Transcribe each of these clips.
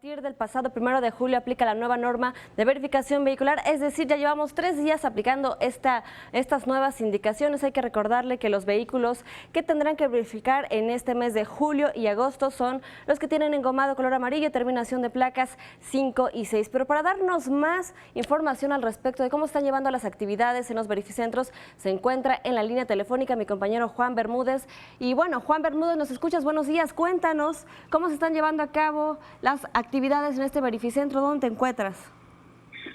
A partir del pasado 1 de julio aplica la nueva norma de verificación vehicular, es decir, ya llevamos 3 días aplicando estas nuevas indicaciones. Hay que recordarle que los vehículos que tendrán que verificar en este mes de julio y agosto son los que tienen engomado color amarillo, terminación de placas 5 y 6. Pero para darnos más información al respecto de cómo están llevando las actividades en los verificentros, se encuentra en la línea telefónica mi compañero Juan Bermúdez. Y bueno, Juan Bermúdez, ¿nos escuchas? Buenos días, cuéntanos cómo se están llevando a cabo las actividades en este verificentro. ¿Dónde te encuentras?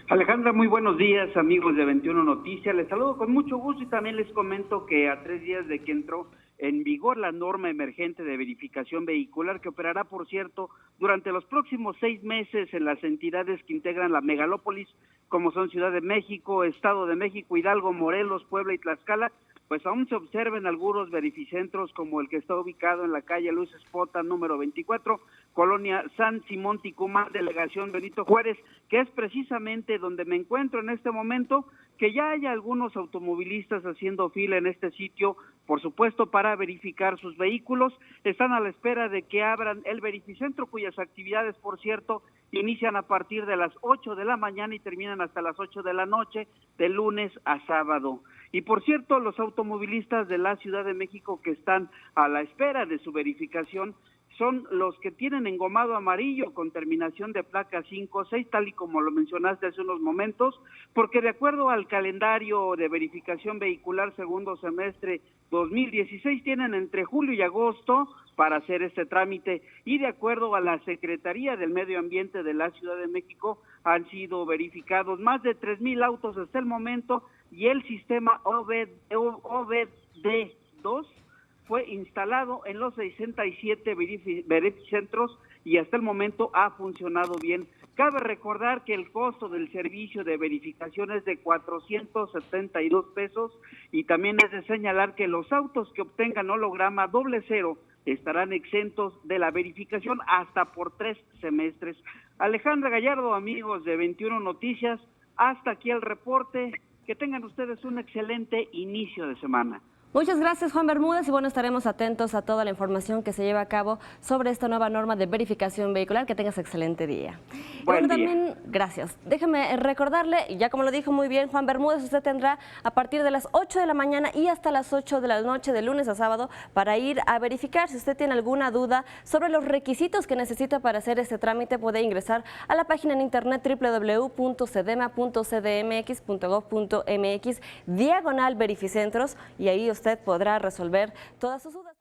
Alejandra, muy buenos días, amigos de 21 Noticias. Les saludo con mucho gusto y también les comento que a 3 días de que entró en vigor la norma emergente de verificación vehicular, que operará, por cierto, durante los próximos 6 meses en las entidades que integran la megalópolis, como son Ciudad de México, Estado de México, Hidalgo, Morelos, Puebla y Tlaxcala, pues aún se observen algunos verificentros como el que está ubicado en la calle Luis Espota, número 24, Colonia San Simón Ticumán, Delegación Benito Juárez, que es precisamente donde me encuentro en este momento, que ya hay algunos automovilistas haciendo fila en este sitio, por supuesto, para verificar sus vehículos. Están a la espera de que abran el verificentro, cuyas actividades, por cierto, inician a partir de las 8 de la mañana y terminan hasta las 8 de la noche, de lunes a sábado. Y por cierto, los automovilistas de la Ciudad de México que están a la espera de su verificación son los que tienen engomado amarillo con terminación de placa 5 o 6, tal y como lo mencionaste hace unos momentos, porque de acuerdo al calendario de verificación vehicular segundo semestre 2016, tienen entre julio y agosto para hacer este trámite, y de acuerdo a la Secretaría del Medio Ambiente de la Ciudad de México, han sido verificados más de 3,000 autos hasta el momento, y el sistema OBD2 fue instalado en los 67 verificentros y hasta el momento ha funcionado bien. Cabe recordar que el costo del servicio de verificación es de 472 pesos y también es de señalar que los autos que obtengan holograma 00 estarán exentos de la verificación hasta por 3 semestres. Alejandra Gallardo, amigos de 21 Noticias, hasta aquí el reporte. Que tengan ustedes un excelente inicio de semana. Muchas gracias, Juan Bermúdez, y bueno, estaremos atentos a toda la información que se lleva a cabo sobre esta nueva norma de verificación vehicular. Que tengas excelente día. Buen día. También, gracias. Déjeme recordarle, y ya como lo dijo muy bien Juan Bermúdez, usted tendrá a partir de las 8 de la mañana y hasta las 8 de la noche, de lunes a sábado, para ir a verificar. Si usted tiene alguna duda sobre los requisitos que necesita para hacer este trámite, puede ingresar a la página en internet www.cedema.cdmx.gov.mx/verificentros, y ahí usted podrá resolver todas sus dudas.